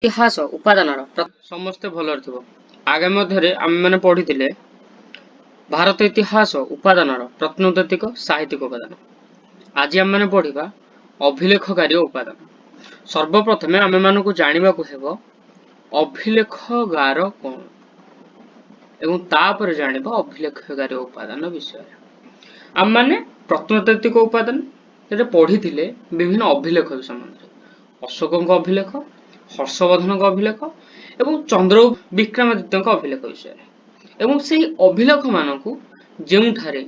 ଇତିହାସ ଉପାଦାନର ସମସ୍ତେ ଭଲରେ ଥିବ। ଆଗାମୀ ମଧ୍ୟରେ ଆମେମାନେ ପଢିଥିଲେ ଭାରତ ଇତିହାସ ଉପାଦାନର ପ୍ରତ୍ନତାତ୍ତ୍ୱିକ ସାହିତ୍ୟିକ ଉପାଦାନ। ଆଜି ଆମେମାନେ ପଢିବା ଅଭିଲେଖକାରୀ ଉପାଦାନ। ସର୍ବପ୍ରଥମେ ଆମେମାନଙ୍କୁ ଜାଣିବାକୁ ହେବ ଅଭିଲେଖଗାର କଣ ଏବଂ ତାପରେ ଜାଣିବା ଅଭିଲେଖଗାରୀ ଉପାଦାନ ବିଷୟରେ। ଆମମାନେ ପ୍ରତ୍ନତାତ୍ତ୍ୱିକ ଉପାଦାନ ପଢିଥିଲେ ବିଭିନ୍ନ ଅଭିଲେଖ ସମ୍ବନ୍ଧରେ। ଅଶୋକଙ୍କ ଅଭିଲେଖ, ହର୍ଷବର୍ଦ୍ଧନଙ୍କ ଅଭିଲେଖ ଏବଂ ଚନ୍ଦ୍ର ବିକ୍ରମାଦିତ୍ୟଙ୍କ ଅଭିଲେଖ ବିଷୟରେ। ଏବଂ ସେହି ଅଭିଲେଖ ମାନଙ୍କୁ ଯେଉଁଠାରେ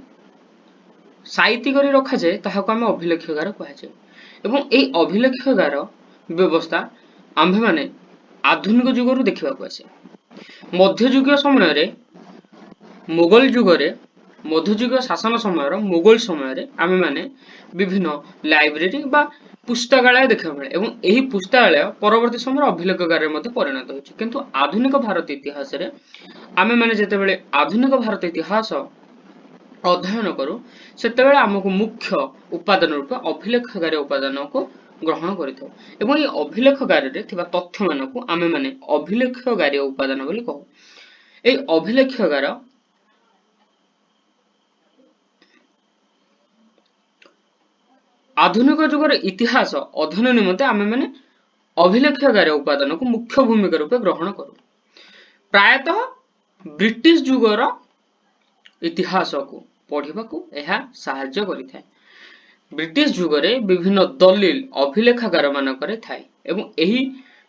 ସାଇତି କରି ରଖାଯାଏ ତାହାକୁ ଆମେ ଅଭିଲେଖଗାର କୁହାଯାଏ। ଏବଂ ଏହି ଅଭିଲେଖଗାର ବ୍ୟବସ୍ଥା ଆମ୍ଭେମାନେ ଆଧୁନିକ ଯୁଗରୁ ଦେଖିବାକୁ ଆସେ। ମଧ୍ୟଯୁଗୀୟ ସମୟରେ ମୋଗଲ ଯୁଗରେ ମଧ୍ୟଯୁଗୀୟ ଶାସନ ସମୟର ମୋଗଲ ସମୟରେ ଆମେମାନେ ବିଭିନ୍ନ ଲାଇବ୍ରେରୀ ବା ପୁସ୍ତକାଳୟ ଦେଖିବାକୁ ମିଳେ ଏବଂ ଏହି ପୁସ୍ତକାଳୟ ପରବର୍ତ୍ତୀ ସମୟରେ ଅଭିଲେଖଗାରରେ ମଧ୍ୟ ପରିଣତ ହୋଇଛି। କିନ୍ତୁ ଆଧୁନିକ ଭାରତ ଇତିହାସରେ ଆମେମାନେ ଯେତେବେଳେ ଆଧୁନିକ ଭାରତ ଇତିହାସ ଅଧ୍ୟୟନ କରୁ ସେତେବେଳେ ଆମକୁ ମୁଖ୍ୟ ଉପାଦାନ ରୂପେ ଅଭିଲେଖଗାରୀ ଉପାଦାନକୁ ଗ୍ରହଣ କରିଥାଉ ଏବଂ ଏହି ଅଭିଲେଖଗାରରେ ଥିବା ତଥ୍ୟମାନଙ୍କୁ ଆମେମାନେ ଅଭିଲେଖଗାରୀ ଉପାଦାନ ବୋଲି କହୁ। ଏହି ଅଭିଲେଖଗାର ଆଧୁନିକ ଯୁଗର ଇତିହାସ ଅଧ୍ୟୟନ ନିମନ୍ତେ ଆମେମାନେ ଅଭିଲେଖଗାର ଉପାଦାନକୁ ମୁଖ୍ୟ ଭୂମିକା ରୂପେ ଗ୍ରହଣ କରୁ। ପ୍ରାୟତଃ ବ୍ରିଟିଶ ଯୁଗର ଇତିହାସକୁ ପଢିବାକୁ ଏହା ସାହାଯ୍ୟ କରିଥାଏ। ବ୍ରିଟିଶ ଯୁଗରେ ବିଭିନ୍ନ ଦଲିଲ ଅଭିଲେଖଗାର ମାନଙ୍କରେ ଥାଏ ଏବଂ ଏହି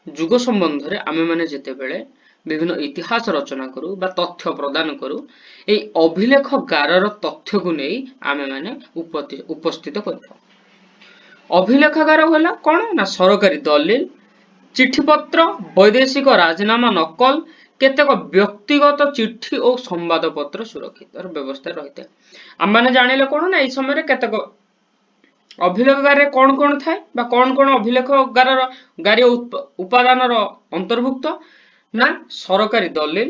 ଯୁଗ ସମ୍ବନ୍ଧରେ ଆମେମାନେ ଯେତେବେଳେ ବିଭିନ୍ନ ଇତିହାସ ରଚନା କରୁ ବା ତଥ୍ୟ ପ୍ରଦାନ କରୁ ଏହି ଅଭିଲେଖଗାରର ତଥ୍ୟକୁ ନେଇ ଆମେମାନେ ଉପସ୍ଥିତ କରିଥାଉ। ଅଭିଲେଖଗାର ହେଲା କଣ ନା ସରକାରୀ ଦଲିଲ, ଚିଠିପତ୍ର, ବୈଦେଶିକ ରାଜିନାମା ନକଲ, କେତେକ ବ୍ୟକ୍ତିଗତ ଚିଠି ଓ ସମ୍ବାଦପତ୍ର ସୁରକ୍ଷିତ ବ୍ୟବସ୍ଥା ରହିଥାଏ। ଆମମାନେ ଜାଣିଲେ କଣ ନା ଏହି ସମୟରେ କେତେକ ଅଭିଲେଖଗାରରେ କଣ କଣ ଥାଏ ବା କଣ କଣ ଅଭିଲେଖଗାରୀ ଉପାଦାନର ଅନ୍ତର୍ଭୁକ୍ତ ନା ସରକାରୀ ଦଲିଲ,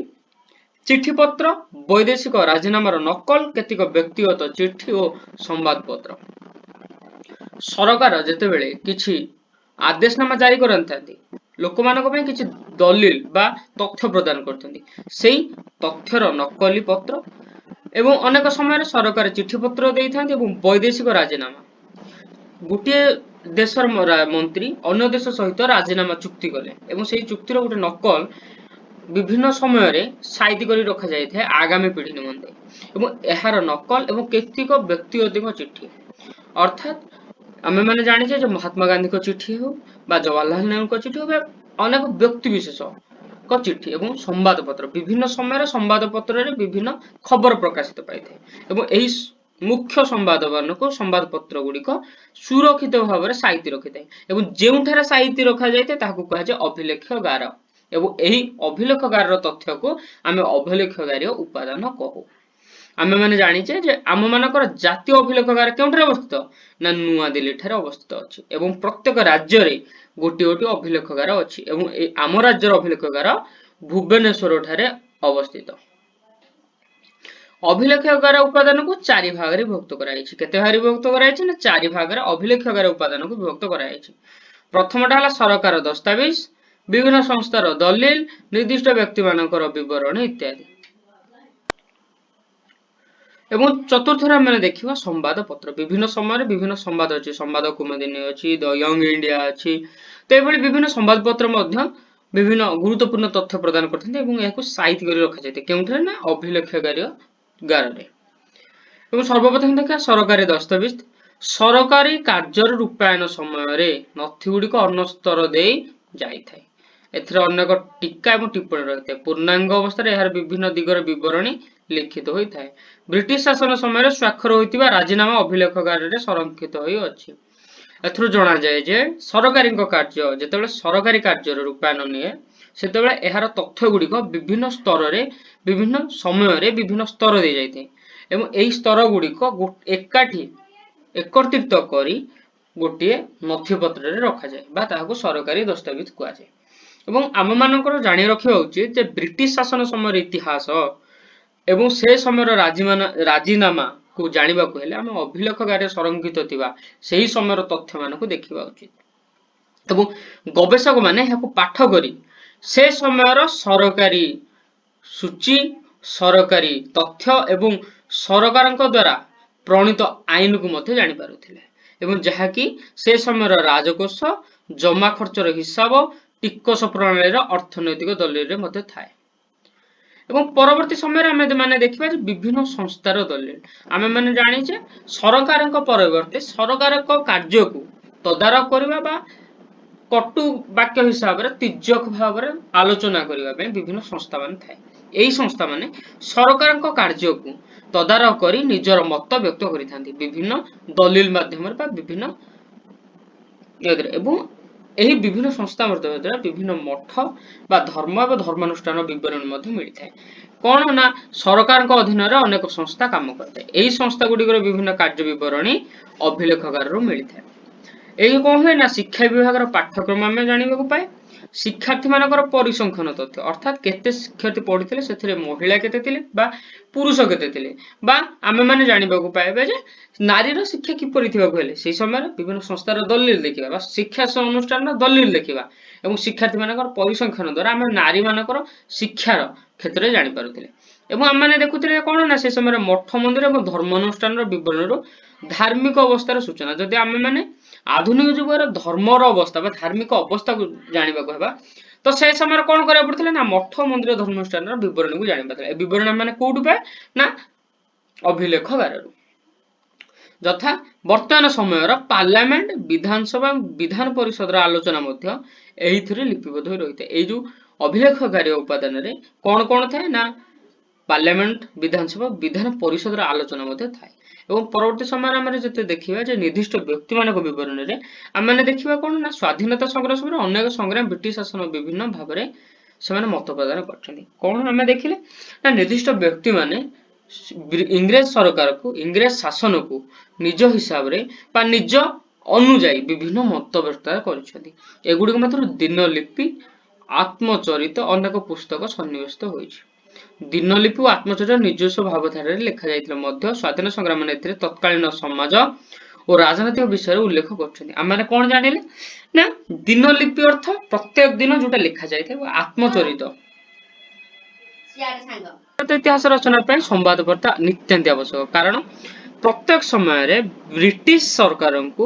ଚିଠିପତ୍ର, ବୈଦେଶିକ ରାଜିନାମାର ନକଲ, କେତେକ ବ୍ୟକ୍ତିଗତ ଚିଠି ଓ ସମ୍ବାଦପତ୍ର। ସରକାର ଯେତେବେଳେ କିଛି ଆଦେଶନାମା ଜାରି କରିଥାନ୍ତି ଲୋକମାନଙ୍କ ପାଇଁ କିଛି ଦଲିଲ ବା ତଥ୍ୟ ପ୍ରଦାନ କରିଥାନ୍ତି ସେଇ ତଥ୍ୟର ନକଲି ପତ୍ର ଏବଂ ଅନେକ ସମୟରେ ସରକାର ଚିଠିପତ୍ର ଦେଇଥାନ୍ତି ଏବଂ ବୈଦେଶିକ ରାଜିନାମା ଗୋଟିଏ ଦେଶର ମନ୍ତ୍ରୀ ଅନ୍ୟ ଦେଶ ସହିତ ରାଜିନାମା ଚୁକ୍ତି କଲେ ଏବଂ ସେଇ ଚୁକ୍ତିର ଗୋଟେ ନକଲ ବିଭିନ୍ନ ସମୟରେ ସାଇତି କରି ରଖାଯାଇଥାଏ ଆଗାମୀ ପିଢି ନିମନ୍ତେ ଏବଂ ଏହାର ନକଲ ଏବଂ କେତେକ ବ୍ୟକ୍ତିଗତ ଚିଠି ଅର୍ଥାତ ଆମେମାନେ ଜାଣିଛେ ଯେ ମହାତ୍ମା ଗାନ୍ଧୀଙ୍କ ଚିଠି ହେଉ ବା ଜବାହରଲାଲ ନେହେରୁଙ୍କ ଚିଠି ହେଉ ବା ଅନେକ ବ୍ୟକ୍ତି ବିଶେଷଙ୍କ ଚିଠି ଏବଂ ସମ୍ବାଦପତ୍ର ବିଭିନ୍ନ ସମୟରେ ସମ୍ବାଦପତ୍ରରେ ବିଭିନ୍ନ ଖବର ପ୍ରକାଶିତ ପାଇଥାଏ ଏବଂ ଏହି ମୁଖ୍ୟ ସମ୍ବାଦପତ୍ର ଗୁଡିକ ସୁରକ୍ଷିତ ଭାବରେ ସାଇତି ରଖିଥାଏ ଏବଂ ଯେଉଁଠାରେ ସାଇତି ରଖାଯାଇଥାଏ ତାହାକୁ କୁହାଯାଏ ଅଭିଲେଖଗାର ଏବଂ ଏହି ଅଭିଲେଖଗାରର ତଥ୍ୟକୁ ଆମେ ଅଭିଲେଖଗାରୀ ଉପାଦାନ କହୁ। ଆମେମାନେ ଜାଣିଛେ ଯେ ଆମମାନଙ୍କର ଜାତୀୟ ଅଭିଲେଖଗାର କେଉଁଠାରେ ଅବସ୍ଥିତ ନା ନୂଆଦିଲ୍ଲୀ ଠାରେ ଅବସ୍ଥିତ ଅଛି ଏବଂ ପ୍ରତ୍ୟେକ ରାଜ୍ୟରେ ଗୋଟିଏ ଗୋଟିଏ ଅଭିଲେଖଗାର ଅଛି ଏବଂ ଆମ ରାଜ୍ୟର ଅଭିଲେଖଗାର ଭୁବନେଶ୍ୱର ଠାରେ ଅବସ୍ଥିତ। ଅଭିଲେଖଗାର ଉପାଦାନକୁ ଚାରି ଭାଗରେ ବିଭକ୍ତ କରାଯାଇଛି। କେତେ ଭାଗରେ ବିଭକ୍ତ କରାଯାଇଛି ନା ଚାରି ଭାଗରେ ଅଭିଲେଖଗାର ଉପାଦାନକୁ ବିଭକ୍ତ କରାଯାଇଛି। ପ୍ରଥମଟା ହେଲା ସରକାର ଦସ୍ତାବିଜ, ବିଭିନ୍ନ ସଂସ୍ଥାର ଦଲିଲ, ନିର୍ଦ୍ଦିଷ୍ଟ ବ୍ୟକ୍ତିମାନଙ୍କର ବିବରଣୀ ଇତ୍ୟାଦି। ଏବଂ ଚତୁର୍ଥରେ ଆମେ ଦେଖିବା ସମ୍ବାଦପତ୍ର। ବିଭିନ୍ନ ସମୟରେ ବିଭିନ୍ନ ସମ୍ବାଦ ଅଛି, ସମ୍ବାଦ କୁମୁଦିନୀ ଅଛି, ଦ ୟଙ୍ଗ ଇଣ୍ଡିଆ ଅଛି, ତ ଏଭଳି ବିଭିନ୍ନ ସମ୍ବାଦପତ୍ର ମଧ୍ୟ ବିଭିନ୍ନ ଗୁରୁତ୍ୱପୂର୍ଣ୍ଣ ତଥ୍ୟ ପ୍ରଦାନ କରିଥାନ୍ତି ଏବଂ ଏହାକୁ ସାଇତି କରି ରଖାଯାଇଥାଏ କେଉଁଠାରେ ନା ଅଭିଲେଖଗାରରେ। ଏବଂ ସର୍ବପ୍ରଥମେ ଦେଖିବା ସରକାରୀ ଦସ୍ତାବିଜ। ସରକାରୀ କାର୍ଯ୍ୟର ରୂପାୟନ ସମୟରେ ନଥି ଗୁଡିକ ଅନ୍ୟ ସ୍ତର ଦେଇ ଯାଇଥାଏ। ଏଥିରେ ଅନେକ ଟୀକା ଏବଂ ଟିପ୍ପଣୀ ରହିଥାଏ। ପୂର୍ଣ୍ଣାଙ୍ଗ ଅବସ୍ଥାରେ ଏହାର ବିଭିନ୍ନ ଦିଗର ବିବରଣୀ ଲିଖିତ ହୋଇଥାଏ। ବ୍ରିଟିଶ ଶାସନ ସମୟରେ ସ୍ୱାକ୍ଷର ହୋଇଥିବା ରାଜିନାମା ଅଭିଲେଖଗାରରେ ସଂରକ୍ଷିତ ହୋଇ ଅଛି। ଏଥିରୁ ଜଣାଯାଏ ଯେ ସରକାରୀଙ୍କ କାର୍ଯ୍ୟ ଯେତେବେଳେ ସରକାରୀ କାର୍ଯ୍ୟର ରୂପାୟନ ନିଏ ସେତେବେଳେ ଏହାର ତଥ୍ୟ ଗୁଡିକ ବିଭିନ୍ନ ସ୍ତରରେ ବିଭିନ୍ନ ସମୟରେ ବିଭିନ୍ନ ସ୍ତର ଦେଇ ଯାଇଥାଏ ଏବଂ ଏହି ସ୍ତର ଗୁଡିକ ଏକାଠି ଏକତ୍ରିତ କରି ଗୋଟିଏ ନଥିପତ୍ରରେ ରଖାଯାଏ ବା ତାହାକୁ ସରକାରୀ ଦସ୍ତାବିଜ କୁହାଯାଏ। ଏବଂ ଆମମାନଙ୍କର ଜାଣି ରଖିବା ଉଚିତ ଯେ ବ୍ରିଟିଶ ଶାସନ ସମୟର ଇତିହାସ ଏବଂ ସେ ସମୟର ରାଜିନାମାକୁ ଜାଣିବାକୁ ହେଲେ ଆମେ ଅଭିଲେଖଗାରରେ ସଂରକ୍ଷିତ ଥିବା ସେହି ସମୟର ତଥ୍ୟ ମାନଙ୍କୁ ଦେଖିବା ଉଚିତ। ଏବଂ ଗବେଷକ ମାନେ ଏହାକୁ ପାଠ କରି ସେ ସମୟର ସରକାରୀ ସୂଚୀ, ସରକାରୀ ତଥ୍ୟ ଏବଂ ସରକାରଙ୍କ ଦ୍ୱାରା ପ୍ରଣୀତ ଆଇନକୁ ମଧ୍ୟ ଜାଣିପାରୁଥିଲେ ଏବଂ ଯାହାକି ସେ ସମୟର ରାଜକୋଷ, ଜମା ଖର୍ଚ୍ଚର ହିସାବ, ଟିକସ ପ୍ରଣାଳୀର ଅର୍ଥନୈତିକ ଦଲିଲରେ ମଧ୍ୟ ଥାଏ। ଏବଂ ପରବର୍ତ୍ତୀ ସମୟରେ ଆମେ ମାନେ ଦେଖିବା ଯେ ବିଭିନ୍ନ ସଂସ୍ଥାର ଦଲିଲ। ଆମେ ମାନେ ଜାଣିଛେ ସରକାରଙ୍କ ପରିବର୍ତ୍ତେ ସରକାରଙ୍କ କାର୍ଯ୍ୟକୁ ତଦାରଖ କରିବା ବା କଟୁ ବାକ୍ୟ ହିସାବରେ ତିର୍ଯ୍ୟକ ଭାବରେ ଆଲୋଚନା କରିବା ପାଇଁ ବିଭିନ୍ନ ସଂସ୍ଥା ମାନେ ଥାଏ। ଏହି ସଂସ୍ଥା ମାନେ ସରକାରଙ୍କ କାର୍ଯ୍ୟକୁ ତଦାରଖ କରି ନିଜର ମତ ବ୍ୟକ୍ତ କରିଥାନ୍ତି ବିଭିନ୍ନ ଦଲିଲ ମାଧ୍ୟମରେ ବା ବିଭିନ୍ନ ଏବଂ ଏହି ବିଭିନ୍ନ ସଂସ୍ଥା ଦ୍ୱାରା ବିଭିନ୍ନ ମଠ ବା ଧର୍ମ ଏବଂ ଧର୍ମାନୁଷ୍ଠାନ ବିବରଣୀ ମଧ୍ୟ ମିଳିଥାଏ। କଣ ନା ସରକାରଙ୍କ ଅଧୀନରେ ଅନେକ ସଂସ୍ଥା କାମ କରିଥାଏ। ଏହି ସଂସ୍ଥା ଗୁଡ଼ିକର ବିଭିନ୍ନ କାର୍ଯ୍ୟ ବିବରଣୀ ଅଭିଲେଖଗାରରୁ ମିଳିଥାଏ। ଏହି କଣ ହୁଏ ନା ଶିକ୍ଷା ବିଭାଗର ପାଠ୍ୟକ୍ରମ ଆମେ ଜାଣିବାକୁ ପାଏ, ଶିକ୍ଷାର୍ଥୀ ମାନଙ୍କର ପରିସଂଖ୍ୟାନ ତଥ୍ୟ ଅର୍ଥାତ୍ କେତେ ଶିକ୍ଷାର୍ଥୀ ପଢିଥିଲେ, ସେଥିରେ ମହିଳା କେତେ ଥିଲେ ବା ପୁରୁଷ କେତେ ଥିଲେ, ବା ଆମେ ମାନେ ଜାଣିବାକୁ ପାଇବା ଯେ ନାରୀର ଶିକ୍ଷା କିପରି ଥିବାକୁ ହେଲେ ସେହି ସମୟରେ ବିଭିନ୍ନ ସଂସ୍ଥାର ଦଲିଲ ଦେଖିବା ବା ଶିକ୍ଷା ଅନୁଷ୍ଠାନର ଦଲିଲ ଦେଖିବା ଏବଂ ଶିକ୍ଷାର୍ଥୀ ମାନଙ୍କର ପରିସଂଖ୍ୟାନ ଦ୍ୱାରା ଆମେ ନାରୀ ମାନଙ୍କର ଶିକ୍ଷାର କ୍ଷେତ୍ରରେ ଜାଣିପାରୁଥିଲେ। ଏବଂ ଆମେ ଦେଖୁଥିଲେ କଣ ନା ସେ ସମୟରେ ମଠ ମନ୍ଦିର ଏବଂ ଧର୍ମାନୁଷ୍ଠାନର ବିବରଣୀରୁ ଧାର୍ମିକ ଅବସ୍ଥାର ସୂଚନା। ଯଦି ଆମେ ମାନେ ଆଧୁନିକ ଯୁଗର ଧର୍ମର ଅବସ୍ଥା ବା ଧାର୍ମିକ ଅବସ୍ଥାକୁ ଜାଣିବାକୁ ହେବା ତ ସେ ସମୟରେ କଣ କରିବାକୁ ପଡୁଥିଲା ନା ମଠ ମନ୍ଦିର ଧର୍ମାନୁଷ୍ଠାନର ବିବରଣୀକୁ ଜାଣିପାରୁଥିଲେ। ଏ ବିବରଣୀ ମାନେ କୋଉଠୁ ପାଏ ନା ଅଭିଲେଖଗାରରୁ। ଯଥା ବର୍ତ୍ତମାନ ସମୟର ପାର୍ଲାମେଣ୍ଟ, ବିଧାନସଭା, ବିଧାନ ପରିଷଦର ଆଲୋଚନା ମଧ୍ୟ ଏଇଥିରେ ଲିପିବଦ୍ଧ ହୋଇ ରହିଥାଏ। ଏଇ ଯୋଉ ଅଭିଲେଖଗାରୀୟ ଉପାଦାନରେ କଣ କଣ ଥାଏ ନା ପାର୍ଲାମେଣ୍ଟ, ବିଧାନସଭା, ବିଧାନ ପରିଷଦର ଆଲୋଚନା ମଧ୍ୟ ଥାଏ। ଏବଂ ପରବର୍ତ୍ତୀ ସମୟରେ ଆମେ ଯେତେ ଦେଖିବା ଯେ ନିର୍ଦ୍ଦିଷ୍ଟ ବ୍ୟକ୍ତିମାନଙ୍କ ବିବରଣୀରେ ଆମେ ଦେଖିବା କଣ ନା ସ୍ୱାଧୀନତା ସଂଗ୍ରାମ ସମୟରେ ଅନେକ ସଂଗ୍ରାମ ବ୍ରିଟିଶ ଶାସନ ବିଭିନ୍ନ ଭାବରେ ସେମାନେ ମତ ପ୍ରଦାନ କରିଛନ୍ତି। କଣ ଆମେ ଦେଖିଲେ ନା ନିର୍ଦ୍ଦିଷ୍ଟ ବ୍ୟକ୍ତି ମାନେ ଇଂରେଜ ସରକାରକୁ, ଇଂରେଜ ଶାସନକୁ ନିଜ ହିସାବରେ ବା ନିଜ ଅନୁଯାୟୀ ବିଭିନ୍ନ ମତ ପ୍ରଦାନ କରିଛନ୍ତି। ଏଗୁଡିକ ମଧ୍ୟରୁ ଦିନଲିପି, ଆତ୍ମଚରିତ ଅନେକ ପୁସ୍ତକ ସନ୍ନିବେଶିତ ହୋଇଛି। ଦିନଲିପି ଓ ଆତ୍ମଚରିତ ନିଜସ୍ୱ ଭାବଧାରାରେ ଲେଖାଯାଇଥିଲେ ମଧ୍ୟ ସ୍ୱାଧୀନ ସଂଗ୍ରାମ ମାନେ ଏଥିରେ ତତ୍କାଳୀନ ସମାଜ ଓ ରାଜନୈତିକ ବିଷୟରେ ଉଲ୍ଲେଖ କରୁଛନ୍ତି। ଆମେ କଣ ଜାଣିଲେ ନା ଦିନଲିପି ଅର୍ଥ ପ୍ରତ୍ୟେକ ଦିନ ଯୋଉଟା ଲେଖା ଯାଇଥାଏ, ଆତ୍ମଚରିତ ଇତିହାସ ରଚନା ପାଇଁ ସମ୍ବାଦପତ୍ର ନିତ୍ୟାନ୍ତ ଆବଶ୍ୟକ। କାରଣ ପ୍ରତ୍ୟେକ ସମୟରେ ବ୍ରିଟିଶ ସରକାରଙ୍କୁ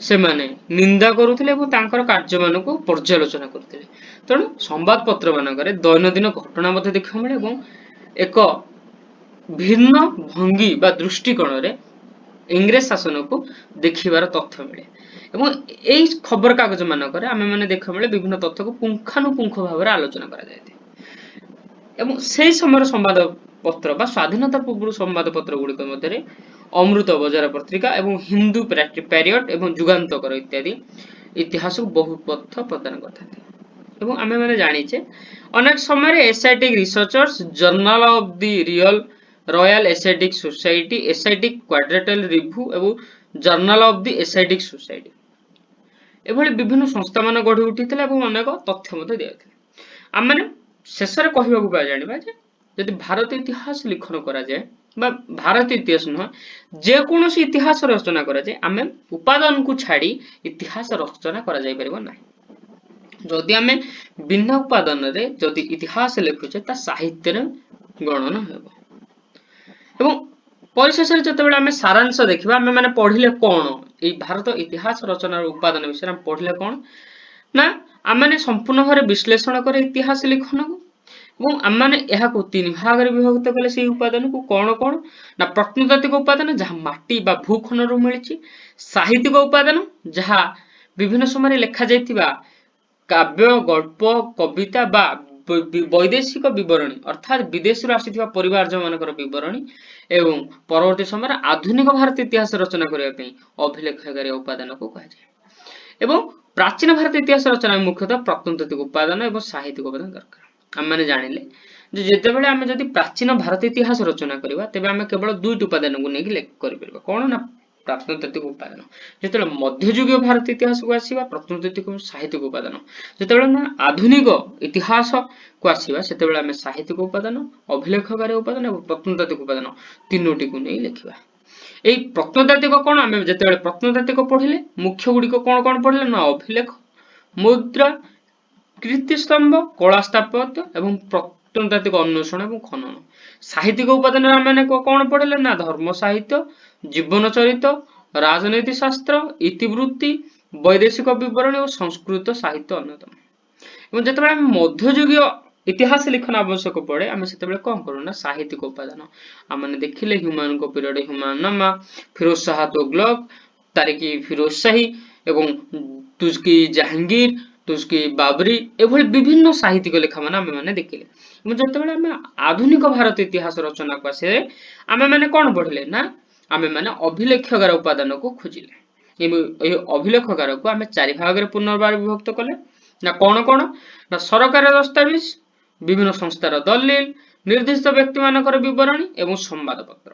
ସେମାନେ ନିନ୍ଦା କରୁଥିଲେ ଏବଂ ତାଙ୍କର କାର୍ଯ୍ୟ ମାନଙ୍କୁ ପର୍ଯ୍ୟାଲୋଚନା କରୁଥିଲେ। ତେଣୁ ସମ୍ବାଦପତ୍ର ମାନଙ୍କରେ ଦୈନନ୍ଦିନ ଘଟଣା ମଧ୍ୟ ଦେଖିବାକୁ ମିଳେ ଏବଂ ଏକ ଭିନ୍ନ ଭଙ୍ଗୀ ବା ଦୃଷ୍ଟିକୋଣରେ ଇଂରେଜ ଶାସନକୁ ଦେଖିବାର ତଥ୍ୟ ମିଳେ। ଏବଂ ଏଇ ଖବର କାଗଜ ମାନଙ୍କରେ ଆମେ ମାନେ ଦେଖିବାକୁ ମିଳେ ବିଭିନ୍ନ ତଥ୍ୟକୁ ପୁଙ୍ଖାନୁପୁଙ୍ଖ ଭାବରେ ଆଲୋଚନା କରାଯାଇଥାଏ। ଏବଂ ସେହି ସମୟର ସମ୍ବାଦପତ୍ର ବା ସ୍ୱାଧୀନତା ପୂର୍ବରୁ ସମ୍ବାଦପତ୍ର ଗୁଡ଼ିକ ମଧ୍ୟରେ ଅମୃତ ବଜାର ପତ୍ରିକା ଏବଂ ହିନ୍ଦୁ ପ୍ୟାରିୟଟ ଏବଂ ଯୁଗାନ୍ତକର ଇତ୍ୟାଦି ଇତିହାସକୁ ବହୁତ ତଥ୍ୟ ପ୍ରଦାନ କରିଥାନ୍ତି। ଏବଂ ଆମେ ମାନେ ଜାଣିଛେ ଅନେକ ସମୟରେ Asiatic researchers, journal of the royal Asiatic society, Asiatic quarterly review ଏବଂ journal of the Asiatic society ଏଭଳି ବିଭିନ୍ନ ସଂସ୍ଥା ମାନ ଗଢି ଉଠିଥିଲା ଏବଂ ଅନେକ ତଥ୍ୟ ମଧ୍ୟ ଦିଆଯାଇଥିଲା। ଆମେ ଶେଷରେ କହିବାକୁ ଜାଣିବା ଯେ ଯଦି ଭାରତ ଇତିହାସ ଲିଖନ କରାଯାଏ ବା ଭାରତ ଇତିହାସ ନୁହଁ ଯେକୌଣସି ଇତିହାସ ରଚନା କରାଯାଏ ଆମେ ଉପାଦାନକୁ ଛାଡି ଇତିହାସ ରଚନା କରାଯାଇ ପାରିବ ନାହିଁ। ଯଦି ଆମେ ବିନା ଉପାଦାନରେ ଯଦି ଇତିହାସ ଲେଖୁଛେ ତା ସାହିତ୍ୟରେ ଗଣନା ହେବ। ଏବଂ ପରିଶେଷରେ ଯେତେବେଳେ ଆମେ ସାରାଂଶ ଦେଖିବା ଆମେ ମାନେ ପଢିଲେ କଣ ଏଇ ଭାରତ ଇତିହାସ ରଚନାର ଉପାଦାନ ବିଷୟରେ ଆମେ ପଢିଲେ କଣ ନା ଆମେ ସମ୍ପୂର୍ଣ୍ଣ ଭାବରେ ବିଶ୍ଳେଷଣ କରି ଇତିହାସ ଲିଖନକୁ ଏବଂ ଆମେ ଏହାକୁ ତିନି ଭାଗରେ ବିଭକ୍ତ କଲେ ସେଇ ଉପାଦାନକୁ କଣ କଣ ନା ପ୍ରତ୍ନତାତ୍ତ୍ୱିକ ଉପାଦାନ ଯାହା ମାଟି ବା ଭୂଖଣ୍ଡରୁ ମିଳିଛି, ସାହିତ୍ୟିକ ଉପାଦାନ ଯାହା ବିଭିନ୍ନ ସମୟରେ ଲେଖାଯାଇଥିବା କାବ୍ୟ, ଗଳ୍ପ, କବିତା ବା ବୈଦେଶିକ ବିବରଣୀ ଅର୍ଥାତ୍ ବିଦେଶରୁ ଆସିଥିବା ପରିବାରଜ ମାନଙ୍କର ବିବରଣୀ ଏବଂ ପରବର୍ତ୍ତୀ ସମୟରେ ଆଧୁନିକ ଭାରତ ଇତିହାସ ରଚନା କରିବା ପାଇଁ ଅଭିଲେଖଗାରୀ ଉପାଦାନକୁ କୁହାଯାଏ। ଏବଂ ପ୍ରାଚୀନ ଭାରତ ଇତିହାସ ରଚନା ମୁଖ୍ୟତଃ ପ୍ରତ୍ନତାତ୍ତ୍ୱିକ ଉପାଦାନ ଏବଂ ସାହିତ୍ୟିକ ଉପାଦାନ ଦରକାର। ଆମେ ଜାଣିଲେ ଯେ ଯେତେବେଳେ ଆମେ ଯଦି ପ୍ରାଚୀନ ଭାରତ ଇତିହାସ ରଚନା କରିବା ତେବେ ଆମେ କେବଳ ଦୁଇଟି ଉପାଦାନକୁ ନେଇକି କରିପାରିବା କଣ ନା ପ୍ରତ୍ନତାତ୍ତ୍ୱିକ ଉପାଦାନ। ଯେତେବେଳେ ମଧ୍ୟଯୁଗୀୟ ଭାରତ ଇତିହାସକୁ ଆସିବା ପ୍ରତ୍ନତାତ୍ତ୍ୱିକ ସାହିତ୍ୟିକ ଉପାଦାନ। ଯେତେବେଳେ ଆମେ ଆଧୁନିକ ଇତିହାସକୁ ଆସିବା ସେତେବେଳେ ଆମେ ସାହିତ୍ୟିକ ଉପାଦାନ, ଅଭିଲେଖଗାରୀ ଉପାଦାନ ଏବଂ ପ୍ରତ୍ନତାତ୍ତ୍ୱିକ ଉପାଦାନ ତିନୋଟିକୁ ନେଇ ଲେଖିବା। ଏଇ ପ୍ରତ୍ନତାତ୍ତ୍ୱିକ କଣ ଆମେ ଯେତେବେଳେ ପ୍ରତ୍ନତାତ୍ତ୍ୱିକ ପଢିଲେ ମୁଖ୍ୟ ଗୁଡିକ କଣ କଣ ପଢିଲେ ନା ଅଭିଲେଖ, ମୁଦ୍ରା, କୀର୍ତ୍ତିସ୍ତମ୍ଭ, କଳା ସ୍ଥାପତ୍ୟ ଏବଂ ପ୍ରତ୍ନତାତ୍ତ୍ୱିକ ଅନ୍ୱେଷଣ ଏବଂ ଖନନ। ସାହିତ୍ୟିକ ଉପାଦାନରେ ଆମେ କଣ ପଢିଲେ ନା ଧର୍ମ ସାହିତ୍ୟ, ଜୀବନ ଚରିତ, ରାଜନୀତି ଶାସ୍ତ୍ର, ଇତିବୃତ୍ତି, ବୈଦେଶିକ ବିବରଣୀ ଓ ସଂସ୍କୃତ ସାହିତ୍ୟ ଅନ୍ୟତମ। ଏବଂ ଯେତେବେଳେ ଆମେ ମଧ୍ୟଯୁଗୀୟ ଇତିହାସ ଲିଖନ ଆବଶ୍ୟକ ପଡେ ଆମେ ସେତେବେଳେ କଣ କରୁ ନା ସାହିତ୍ୟିକ ଉପାଦାନ ଆମେ ଦେଖିଲେ ହ୍ୟୁମାନଙ୍କ ପିରିୟଡ ହ୍ୟୁମାନନାମା, ଫିରୋଜ ଶାହ ତୁଗଲକ, ତାରିକି ଫିରୋଜ ଶାହୀ ଏବଂ ତୁର୍କୀ ଜାହାଙ୍ଗୀର, ତୁର୍କୀ ବାବରୀ ଏଭଳି ବିଭିନ୍ନ ସାହିତ୍ୟିକ ଲେଖା ମାନେ ଆମେ ମାନେ ଦେଖିଲେ। ଏବଂ ଯେତେବେଳେ ଆମେ ଆଧୁନିକ ଭାରତ ଇତିହାସ ରଚନାକୁ ଆସେ ଆମେ ମାନେ କଣ ପଢିଲେ ନା ଆମେ ମାନେ ଅଭିଲେଖଗାର ଉପାଦାନକୁ ଖୋଜିଲେ। ଏହି ଅଭିଲେଖଗାରକୁ ଆମେ 4 ଭାଗରେ ପୁନର୍ବାର ବିଭକ୍ତ କଲେ। ନା କଣ କଣ ନା ସରକାର ଦସ୍ତାବିଜ, ବିଭିନ୍ନ ସଂସ୍ଥାର ଦଲିଲ, ନିର୍ଦ୍ଦିଷ୍ଟ ବ୍ୟକ୍ତି ମାନଙ୍କର ବିବରଣୀ ଏବଂ ସମ୍ବାଦପତ୍ର।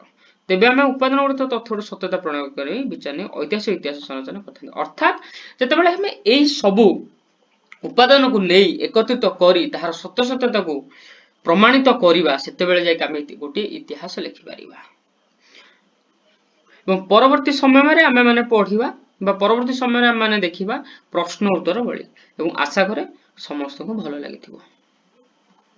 ତେବେ ଆମେ ଉପାଦାନ ଗୁଡ଼ିକ ତଥ୍ୟର ସତ୍ୟତା ପ୍ରଣୟ କରି ବିଚାର ନେଇ ଐତିହାସିକ ଇତିହାସ ସଂରଚନା କରିଥାନ୍ତି। ଅର୍ଥାତ୍ ଯେତେବେଳେ ଆମେ ଏହି ସବୁ ଉପାଦାନକୁ ନେଇ ଏକତ୍ରିତ କରି ତାହାର ସତ୍ୟତାକୁ ପ୍ରମାଣିତ କରିବା ସେତେବେଳେ ଯାଇକି ଆମେ ଗୋଟିଏ ଇତିହାସ ଲେଖିପାରିବା। ଏବଂ ପରବର୍ତ୍ତୀ ସମୟରେ ଆମେ ମାନେ ପଢିବା ବା ପରବର୍ତ୍ତୀ ସମୟରେ ଆମେ ମାନେ ଦେଖିବା ପ୍ରଶ୍ନ ଉତ୍ତର ଭଳି। ଏବଂ ଆଶା କରେ ସମସ୍ତଙ୍କୁ ଭଲ ଲାଗିଥିବ।